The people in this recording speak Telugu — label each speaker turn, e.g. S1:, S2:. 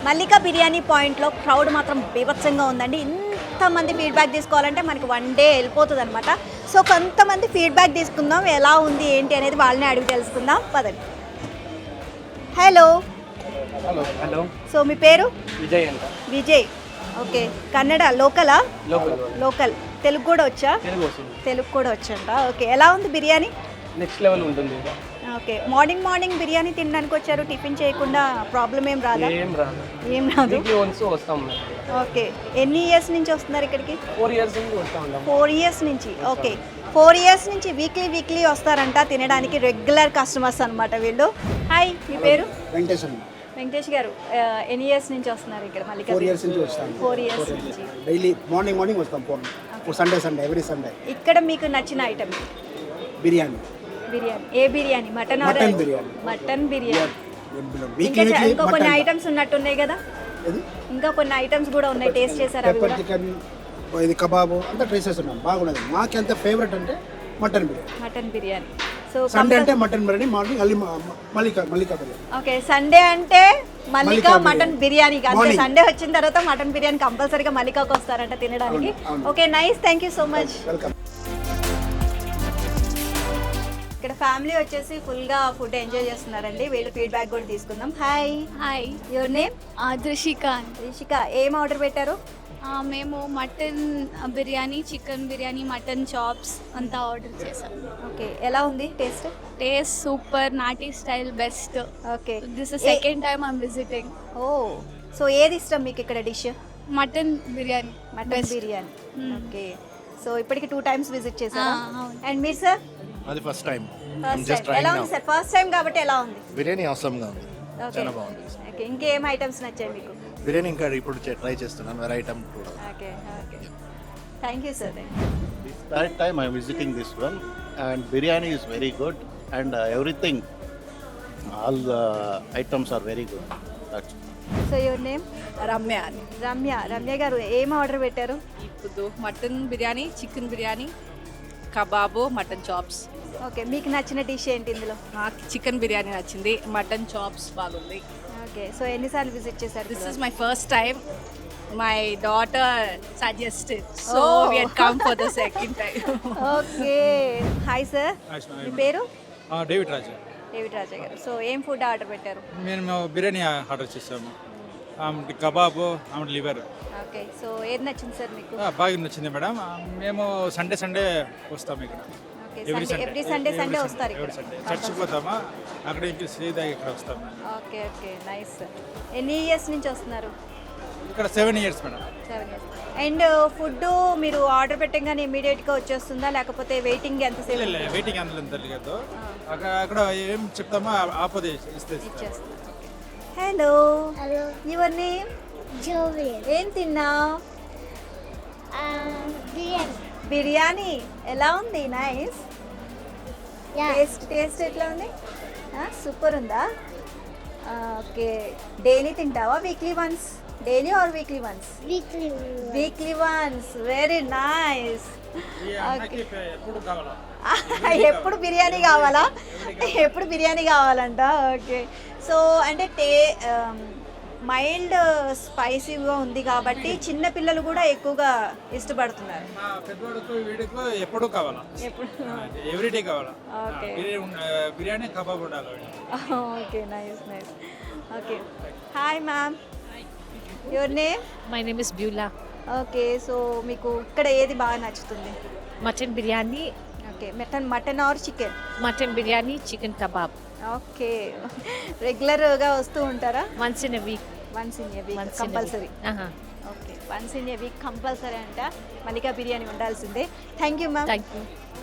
S1: మల్లికా బిర్యానీ పాయింట్లో క్రౌడ్ మాత్రం బీభత్సంగా ఉందండి. ఇంతమంది ఫీడ్బ్యాక్ తీసుకోవాలంటే మనకి 1 డే వెళ్ళిపోతుంది అనమాట. సో కొంతమంది ఫీడ్బ్యాక్ తీసుకుందాం, ఎలా ఉంది ఏంటి అనేది వాళ్ళని అడిగి తెలుసుకుందాం. పదండి. హలో
S2: హలో హలో
S1: సో మీ పేరు?
S2: విజయ్ అంట.
S1: విజయ్. ఓకే, కన్నడ లోకలా?
S2: లోకల్
S1: తెలుగు కూడా వచ్చా?
S2: తెలుగు వస్తుంది.
S1: తెలుగు కూడా వచ్చంట. ఓకే, ఎలా ఉంది బిర్యానీ?
S2: నెక్స్ట్ లెవెల్ ఉంటుంది.
S1: ఓకే, మార్నింగ్ బిర్యానీ తినడానికి వచ్చారు, టిఫిన్ చేయకుండా ప్రాబ్లం ఏం రాదా?
S2: ఏం రాదు.
S1: ఏం రాదు.
S2: వీక్లీ వన్స్ వస్తాం.
S1: ఓకే, ఎన్ని ఇయర్స్ నుంచి వస్తున్నారు ఇక్కడికి?
S2: 4 years నుంచి వస్తూ ఉంటాం.
S1: 4 years నుంచి. ఓకే, 4 years నుంచి వీక్లీ వస్తారంట తినడానికి, రెగ్యులర్ కస్టమర్స్ అనమాట వీళ్ళు. హాయ్, మీ పేరు? వెంకటేష్ గారు. ఎన్ని ఇయర్స్ నుంచి వస్తున్నారు ఇక్కడ మల్లికా?
S3: 4 years నుంచి వస్తాను.
S1: 4 years నుంచి
S3: డైలీ మార్నింగ్ వస్తాం. Sunday every Sunday.
S1: ఇక్కడ మీకు నచ్చిన ఐటమ్?
S3: బిర్యానీ.
S1: ఏ బిర్యానీ? మటన్
S3: బిర్యానీ.
S1: మటన్ బిర్యానీ. ఇంకా కొన్ని ఐటమ్స్ ఉన్నట్టున్నాయి కదా? ఇంకా కొన్ని ఐటమ్స్ కూడా ఉన్నాయి, టేస్ట్ చేశారా?
S3: పెప్పర్ చికెన్, ఇది కబాబు అంతా ట్రై చేస్తున్నాం. బాగున్నది. మాకు ఎంత ఫేవరెట్ అంటే మటన్ బిర్యానీ. సో సండే అంటే mutton biryani, morning Mallika biryani.
S1: Okay, Sunday అంటే మల్లికా మటన్ బిర్యానీ. అంటే సండే వచ్చిన తర్వాత మటన్ బిర్యానీ కంపల్సరీగా మల్లికాకు వస్తారంట తినడానికి. Okay, nice, thank you so much.
S3: Welcome.
S1: ఇక్కడ ఫ్యామిలీ వచ్చేసి ఫుల్గా ఫుడ్ ఎంజాయ్ చేస్తున్నారండి. వీళ్ళు ఫీడ్బ్యాక్ కూడా తీసుకుందాం. Hi.
S4: Hi,
S1: your name?
S4: Rishika.
S1: Rishika, ఏం ఆర్డర్ పెట్టారు?
S4: మేము mutton biryani, chicken biryani, mutton chops అంతా ఆర్డర్ చేసాం.
S1: ఓకే, ఎలా ఉంది టేస్ట్?
S4: టేస్ట్ సూపర్, నాటీ style best.
S1: Okay,
S4: this is second time I'm visiting.
S1: Oh, so ఏది ఇష్టం మీకు ఇక్కడ dish?
S4: Mutton biryani.
S1: Mutton biryani. Okay, so ఇప్పటికి 2 times విజిట్ చేశారు.
S4: అవును.
S1: అండ్ మీరు సార్?
S5: అది ఫస్ట్ టైం.
S1: ఎలా ఉంది సార్? ఫస్ట్ టైం కాబట్టి ఎలా ఉంది?
S5: బిర్యానీ అవసరంగా ఉంది.
S1: ఓకే,
S5: చాలా బాగుంది.
S1: ఓకే, ఇంకేం ఐటమ్స్ నచ్చాయి మీకు?
S5: బిర్యానీ ఇంకా ఇప్పుడు ట్రై చేస్తున్నాను, వేరే ఐటమ్ కూడా.
S1: Okay, okay, thank you sir.
S6: Third time I am visiting this one, and biryani is very good, and everything, all the items are very good. That's
S1: so your name? Ramya garu, ఏం ఆర్డర్ పెట్టారు?
S7: ఇప్పుడు mutton biryani, chicken biryani, kebab, mutton chops.
S1: Okay, మీకు నచ్చిన డిష్ ఏంటి ఇందులో?
S7: నాకు చికెన్ బిర్యానీ నచ్చింది, మటన్ చాప్స్ బాగుంది.
S1: ఓకే, సో ఎన్నిసార్లు విజిట్ చేశారు?
S7: This is my first time. My daughter suggested, so we had come for the second time.
S1: Okay, hi sir, మీ పేరు?
S8: డేవిడ్ రాజా.
S1: డేవిడ్ రాజా గారు, సో ఏం ఫుడ్ ఆర్డర్ పెట్టారు?
S8: మేము బిర్యానీ ఆర్డర్ చేసాము, కబాబు, లివర్.
S1: ఓకే, సో ఏది నచ్చింది సార్ మీకు?
S8: బాగా నచ్చింది మేడం. మేము సండే వస్తాము ఇక్కడ.
S1: ఎవ్రీ సండే వస్తారు ఇక్కడ?
S8: చర్చికి పోతామా, అక్కడ ఇంక సీదా ఇక్కడ వస్తాము.
S1: Okay, okay, nice. ఎన్ని ఇయర్స్ నుంచి వస్తున్నారు
S8: ఇక్కడ? 7 years madam.
S1: 7 years. And food మీరు ఆర్డర్ పెట్టగానే ఇమీడియట్గా వచ్చేస్తుందా, లేకపోతే వెయిటింగ్ ఎంతసేపు?
S8: వెయిటింగ్ అందులో తెలియదు. అక్కడ ఏం చెప్తామో ఆపదే
S1: ఇచ్చేస్తారు. Hello, your name? ఏం తిన్నావు? బిర్యానీ. ఎలా ఉంది? నైస్. టేస్ట్ ఎట్లా ఉంది? సూపర్ ఉందా? ఓకే, డైలీ తింటావా? Weekly once? Daily or weekly once? Weekly once. Very nice. ఎప్పుడు బిర్యానీ కావాలా? ఎప్పుడు బిర్యానీ కావాలంట. ఓకే, సో అంటే మైల్డ్ స్పైసీగా ఉంది కాబట్టి చిన్న పిల్లలు కూడా ఎక్కువగా ఇష్టపడుతున్నారు.
S8: ఎప్పుడు కావాలా? ఎవ్రీడే కావాలా?
S1: ఓకే,
S8: బిర్యానీ కబాబ్ ఉండాలి.
S1: Okay, nice. Okay, hi ma'am, your name?
S9: My name is Beulah.
S1: Okay, so మీకు ఇక్కడ ఏది బాగా నచ్చుతుంది?
S9: Mutton biryani.
S1: Okay, mutton or chicken?
S9: Mutton biryani, chicken kebab.
S1: Okay, రెగ్యులర్గా వస్తూ ఉంటారా?
S9: Once in a week
S1: compulsory. Okay, once in a week compulsory అంట. మల్లికా బిర్యానీ ఉండాల్సిందే. Thank you ma'am.
S9: Thank you.